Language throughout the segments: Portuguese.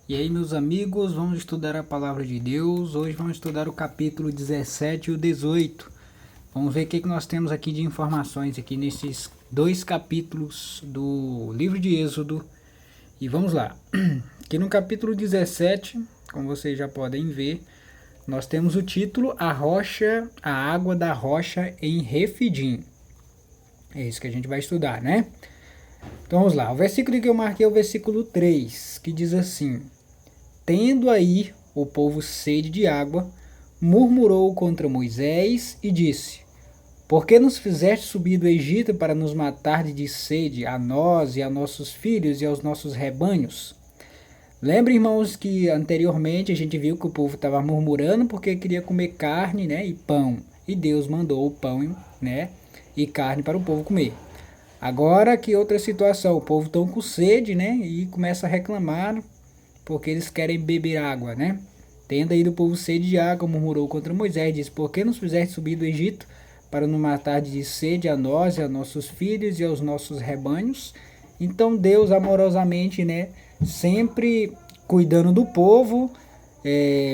E aí, meus amigos, vamos estudar a palavra de Deus. Hoje vamos estudar o capítulo 17 e o 18. Vamos ver o que nós temos aqui de informações aqui nesses dois capítulos do livro de Êxodo. E vamos lá. Aqui no capítulo 17, como vocês já podem ver, nós temos o título A água da rocha em Refidim. É isso que a gente vai estudar, né? Então vamos lá. O versículo que eu marquei é o versículo 3, que diz assim: Tendo aí o povo sede de água, murmurou contra Moisés e disse: Por que nos fizeste subir do Egito para nos matar de sede, a nós e a nossos filhos e aos nossos rebanhos? Lembra, irmãos, que anteriormente a gente viu que o povo estava murmurando porque queria comer carne, né, e pão. E Deus mandou o pão, né, e carne para o povo comer. Agora que outra situação, o povo está com sede, né, e começa a reclamar porque eles querem beber água, né? Tendo aí do povo sede de água, murmurou contra Moisés, disse: Por que nos fizeste subir do Egito para nos matar de sede a nós e a nossos filhos e aos nossos rebanhos? Então Deus amorosamente, né, sempre cuidando do povo,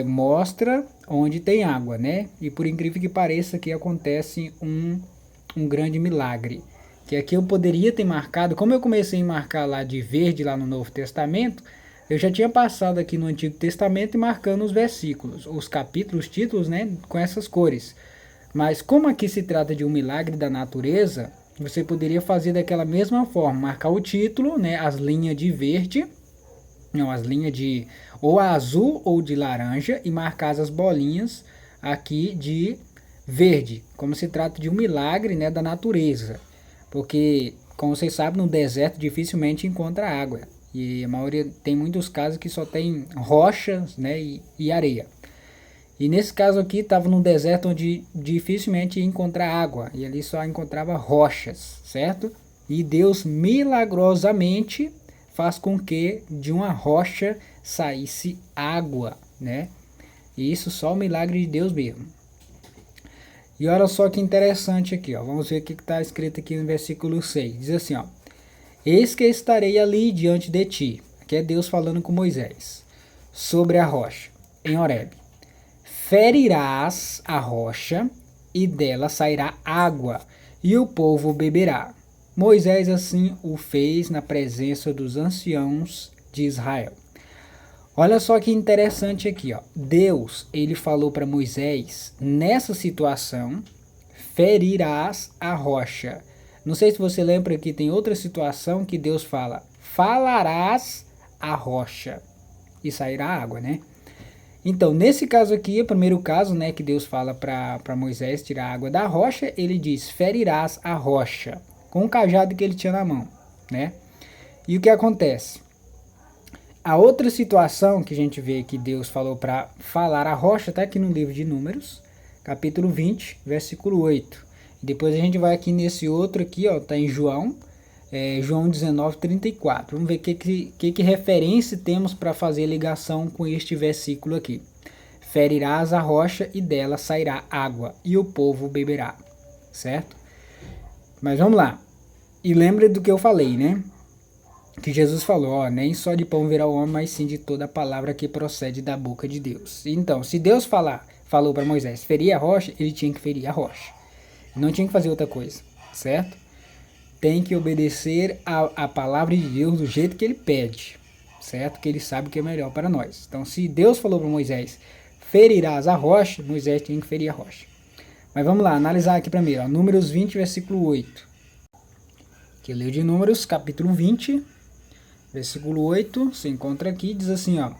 mostra onde tem água, né? E por incrível que pareça, aqui acontece um grande milagre. Que aqui eu poderia ter marcado, como eu comecei a marcar lá de verde lá no Novo Testamento, eu já tinha passado aqui no Antigo Testamento e marcando os versículos, os capítulos, os títulos, né, com essas cores. Mas como aqui se trata de um milagre da natureza, você poderia fazer daquela mesma forma, marcar o título, né, as linhas de verde, não, as linhas de ou azul ou de laranja, e marcar as bolinhas aqui de verde, como se trata de um milagre, né, da natureza. Porque, como vocês sabem, no deserto dificilmente encontra água. E a maioria tem muitos casos que só tem rochas, né, e areia. E nesse caso aqui estava num deserto onde dificilmente ia encontrar água. E ali só encontrava rochas, certo? E Deus milagrosamente faz com que de uma rocha saísse água, né? E isso só o milagre de Deus mesmo. E olha só que interessante aqui, ó. Vamos ver o que está escrito aqui no versículo 6. Diz assim, ó: Eis que estarei ali diante de ti. Aqui é Deus falando com Moisés. Sobre a rocha, em Horebe. Ferirás a rocha, e dela sairá água, e o povo beberá. Moisés assim o fez na presença dos anciãos de Israel. Olha só que interessante aqui, ó. Deus, ele falou para Moisés, nessa situação, ferirás a rocha. Não sei se você lembra que tem outra situação que Deus fala: falarás a rocha e sairá água, né? Então, nesse caso aqui, o primeiro caso, né, que Deus fala para Moisés tirar a água da rocha, ele diz: ferirás a rocha, com o cajado que ele tinha na mão, né? E o que acontece? A outra situação que a gente vê que Deus falou para falar a rocha, está aqui no livro de Números, capítulo 20, versículo 8. Depois a gente vai aqui nesse outro aqui, ó, tá em João, João 19, 34. Vamos ver que referência temos para fazer ligação com este versículo aqui. Ferirás a rocha e dela sairá água, e o povo beberá. Certo? Mas vamos lá. E lembra do que eu falei, né? Que Jesus falou, ó, nem só de pão virá o homem, mas sim de toda a palavra que procede da boca de Deus. Então, se Deus falou para Moisés ferir a rocha, ele tinha que ferir a rocha. Não tinha que fazer outra coisa, certo? Tem que obedecer a palavra de Deus do jeito que ele pede, certo? Que ele sabe que é melhor para nós. Então, se Deus falou para Moisés, ferirás a rocha, Moisés tinha que ferir a rocha. Mas vamos lá, analisar aqui primeiro, ó, Números 20, versículo 8. Que leu de Números, capítulo 20, versículo 8, se encontra aqui, diz assim, ó.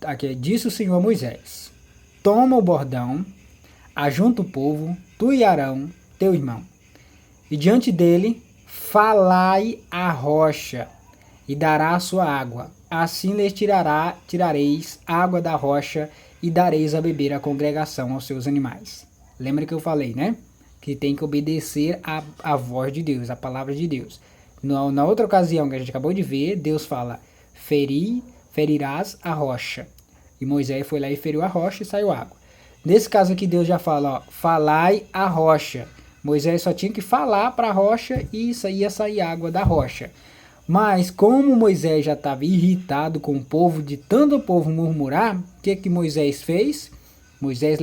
Aqui, disse o Senhor a Moisés: Toma o bordão, ajunta o povo, tu e Arão, teu irmão, e diante dele falai a rocha, e dará a sua água. Assim lhes tirareis água da rocha, e dareis a beber à congregação aos seus animais. Lembra que eu falei, né? Que tem que obedecer a voz de Deus, a palavra de Deus. Na outra ocasião que a gente acabou de ver, Deus fala: ferirás a rocha. E Moisés foi lá e feriu a rocha e saiu água. Nesse caso aqui, Deus já fala, ó, falai a rocha. Moisés só tinha que falar para a rocha e ia sair água da rocha. Mas como Moisés já estava irritado com o povo, de tanto o povo murmurar, o que Moisés fez? Moisés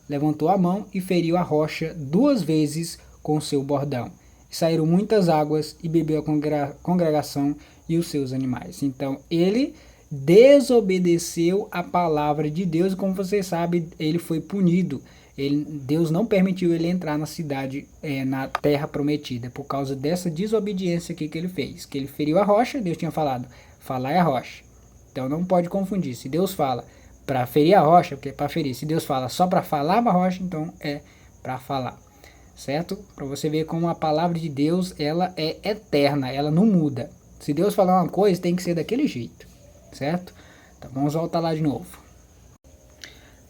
levantou a mão e feriu a rocha 2 vezes com seu bordão. Saíram muitas águas e bebeu a congregação e os seus animais. Então ele desobedeceu a palavra de Deus, e como você sabe, ele foi punido. Deus não permitiu ele entrar na cidade, na terra prometida, por causa dessa desobediência aqui que ele fez. Que ele feriu a rocha, Deus tinha falado, falar é a rocha. Então não pode confundir. Se Deus fala para ferir a rocha, porque é para ferir. Se Deus fala só para falar a rocha, então é para falar. Certo? Para você ver como a palavra de Deus, ela é eterna, ela não muda. Se Deus falar uma coisa, tem que ser daquele jeito. Certo? Então vamos voltar lá de novo.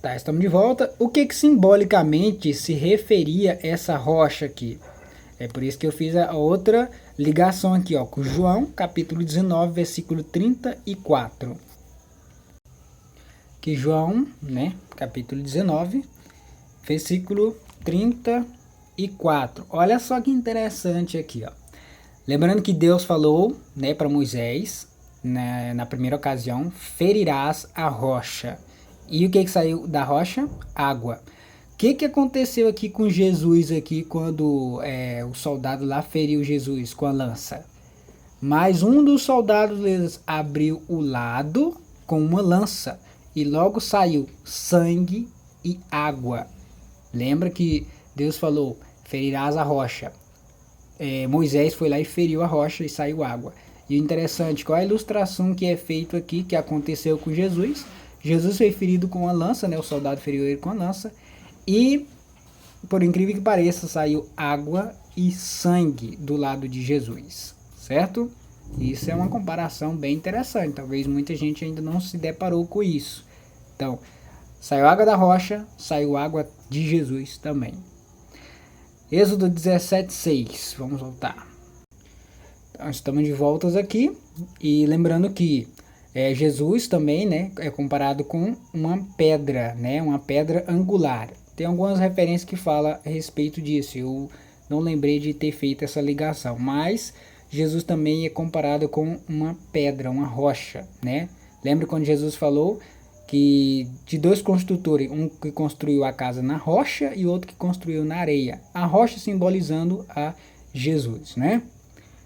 Tá, estamos de volta. O que simbolicamente se referia essa rocha aqui? É por isso que eu fiz a outra ligação aqui, ó, com João, capítulo 19, versículo 34. Que João, né, capítulo 19, versículo 34. Olha só que interessante aqui, ó. Lembrando que Deus falou, né, para Moisés, né, na primeira ocasião, ferirás a rocha. E o que saiu da rocha? Água. O que aconteceu aqui com Jesus aqui quando o soldado lá feriu Jesus com a lança? Mas um dos soldados abriu o lado com uma lança e logo saiu sangue e água. Lembra que Deus falou, ferirás a rocha. Moisés foi lá e feriu a rocha e saiu água. E o interessante, qual a ilustração que é feito aqui, que aconteceu com Jesus? Jesus foi ferido com a lança, né? O soldado feriu ele com a lança. E, por incrível que pareça, saiu água e sangue do lado de Jesus. Certo? Isso é uma comparação bem interessante. Talvez muita gente ainda não se deparou com isso. Então, saiu água da rocha, saiu água de Jesus também. Êxodo 17:6. Vamos voltar. Então, estamos de voltas aqui. E lembrando que Jesus também, né, é comparado com uma pedra, né, uma pedra angular. Tem algumas referências que falam a respeito disso. Eu não lembrei de ter feito essa ligação, mas Jesus também é comparado com uma pedra, uma rocha, né? Lembra quando Jesus falou que de 2 construtores, um que construiu a casa na rocha e outro que construiu na areia. A rocha simbolizando a Jesus, né?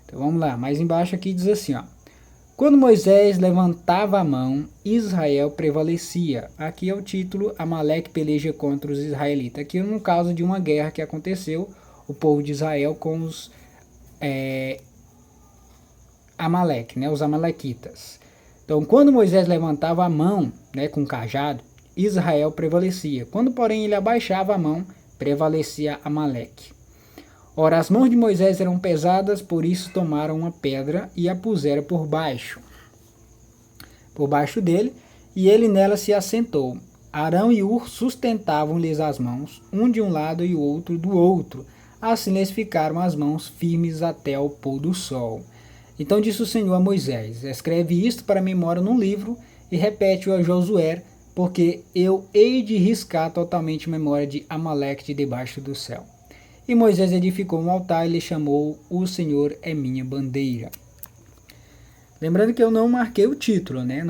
Então vamos lá, mais embaixo aqui diz assim, ó. Quando Moisés levantava a mão, Israel prevalecia. Aqui é o título, Amaleque peleja contra os israelitas. Aqui é no caso de uma guerra que aconteceu, o povo de Israel com os Amaleque, né, os amalequitas. Então, quando Moisés levantava a mão, né, com o cajado, Israel prevalecia. Quando, porém, ele abaixava a mão, prevalecia Amaleque. Ora, as mãos de Moisés eram pesadas, por isso tomaram uma pedra e a puseram por baixo dele, e ele nela se assentou. Arão e Hur sustentavam-lhes as mãos, um de um lado e o outro do outro. Assim lhes ficaram as mãos firmes até ao pôr do sol. Então disse o Senhor a Moisés, escreve isto para memória num livro e repete-o a Josué, porque eu hei de riscar totalmente a memória de Amaleque de debaixo do céu. E Moisés edificou um altar e lhe chamou, o Senhor é minha bandeira. Lembrando que eu não marquei o título, né?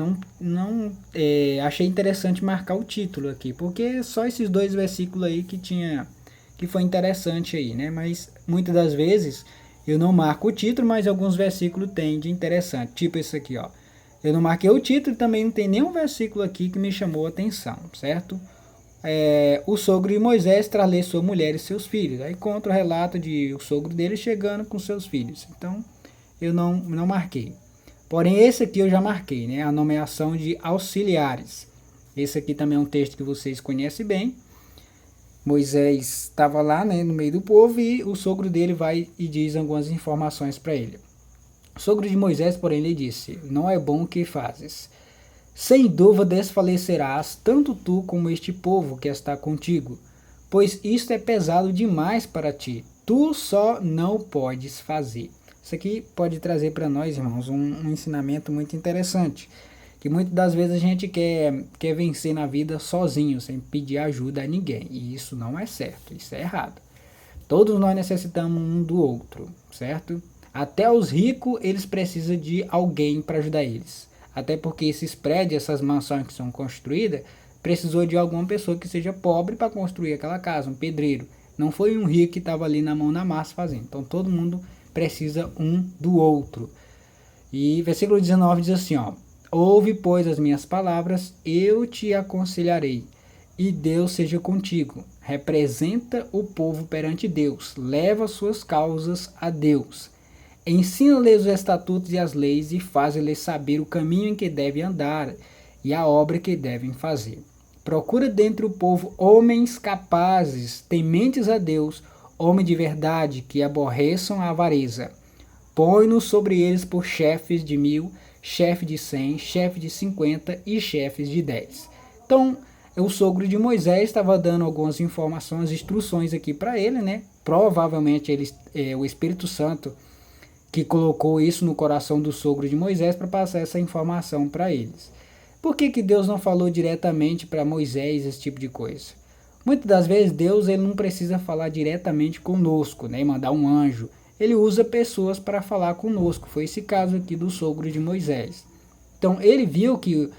Achei interessante marcar o título aqui, porque só esses 2 versículos aí que foi interessante aí, né? Mas muitas das vezes eu não marco o título, mas alguns versículos tem de interessante. Tipo esse aqui, ó. Eu não marquei o título e também não tem nenhum versículo aqui que me chamou a atenção, certo? O sogro de Moisés traz sua mulher e seus filhos. Aí conta o relato de o sogro dele chegando com seus filhos. Então, eu não marquei. Porém, esse aqui eu já marquei, né? A nomeação de auxiliares. Esse aqui também é um texto que vocês conhecem bem. Moisés estava lá, né, no meio do povo e o sogro dele vai e diz algumas informações para ele. O sogro de Moisés, porém, lhe disse, não é bom o que fazes. Sem dúvida desfalecerás, tanto tu como este povo que está contigo, pois isto é pesado demais para ti, tu só não podes fazer. Isso aqui pode trazer para nós, irmãos, um ensinamento muito interessante, que muitas das vezes a gente quer vencer na vida sozinho, sem pedir ajuda a ninguém, e isso não é certo, isso é errado. Todos nós necessitamos um do outro, certo? Até os ricos, eles precisam de alguém para ajudar eles. Até porque esses prédios, essas mansões que são construídas, precisou de alguma pessoa que seja pobre para construir aquela casa, um pedreiro. Não foi um rico que estava ali na mão na massa fazendo. Então todo mundo precisa um do outro. E versículo 19 diz assim, ó: ouve, pois, as minhas palavras, eu te aconselharei, e Deus seja contigo. Representa o povo perante Deus, leva suas causas a Deus. Ensina-lhes os estatutos e as leis, e faz-lhes saber o caminho em que devem andar, e a obra que devem fazer. Procura dentre o povo homens capazes, tementes a Deus, homens de verdade, que aborreçam a avareza. Põe-nos sobre eles por chefes de 1000, chefe de 100, chefe de 50 e chefes de 10. Então, o sogro de Moisés estava dando algumas informações, instruções aqui para ele, né? Provavelmente o Espírito Santo que colocou isso no coração do sogro de Moisés para passar essa informação para eles. Por que Deus não falou diretamente para Moisés esse tipo de coisa? Muitas das vezes Deus ele não precisa falar diretamente conosco, né, e mandar um anjo. Ele usa pessoas para falar conosco. Foi esse caso aqui do sogro de Moisés. Então ele viu que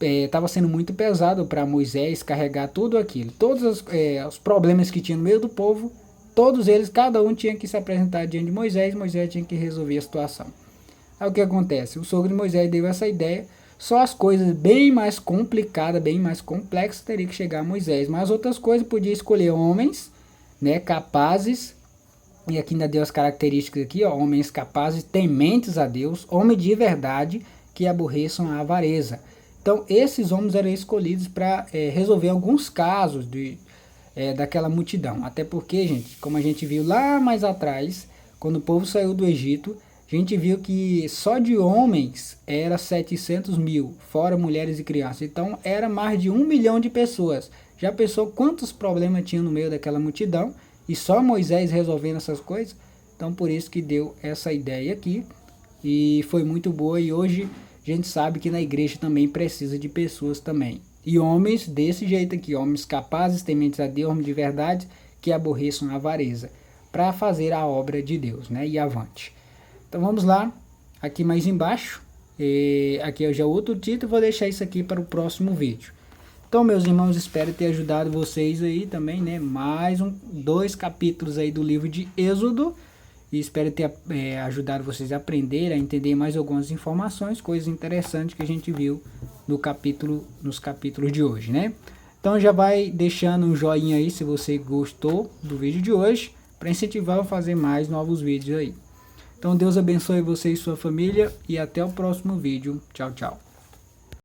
estava sendo muito pesado para Moisés carregar tudo aquilo. Todos os problemas que tinha no meio do povo, todos eles, cada um tinha que se apresentar diante de Moisés. Moisés tinha que resolver a situação. Aí o que acontece? O sogro de Moisés deu essa ideia. Só as coisas bem mais complicadas, bem mais complexas, teria que chegar a Moisés. Mas outras coisas podia escolher homens, né, capazes. E aqui ainda deu as características aqui, ó, homens capazes, tementes a Deus, homens de verdade, que aborreçam a avareza. Então esses homens eram escolhidos para resolver alguns casos daquela multidão. Até porque, gente, como a gente viu lá mais atrás, quando o povo saiu do Egito, a gente viu que só de homens era 700 mil, fora mulheres e crianças. Então era mais de 1 milhão de pessoas. Já pensou quantos problemas tinha no meio daquela multidão? E só Moisés resolvendo essas coisas? Então por isso que deu essa ideia aqui. E foi muito boa. E hoje a gente sabe que na igreja também precisa de pessoas também. E homens desse jeito aqui. Homens capazes, tementes a Deus, homens de verdade, que aborreçam a avareza. Para fazer a obra de Deus, né? E avante. Então vamos lá, aqui mais embaixo, aqui é já outro título, vou deixar isso aqui para o próximo vídeo. Então meus irmãos, espero ter ajudado vocês aí também, né, mais 2 capítulos aí do livro de Êxodo, e espero ter ajudado vocês a aprender, a entender mais algumas informações, coisas interessantes que a gente viu nos capítulos de hoje, né. Então já vai deixando um joinha aí se você gostou do vídeo de hoje, para incentivar a fazer mais novos vídeos aí. Então Deus abençoe você e sua família e até o próximo vídeo. Tchau, tchau.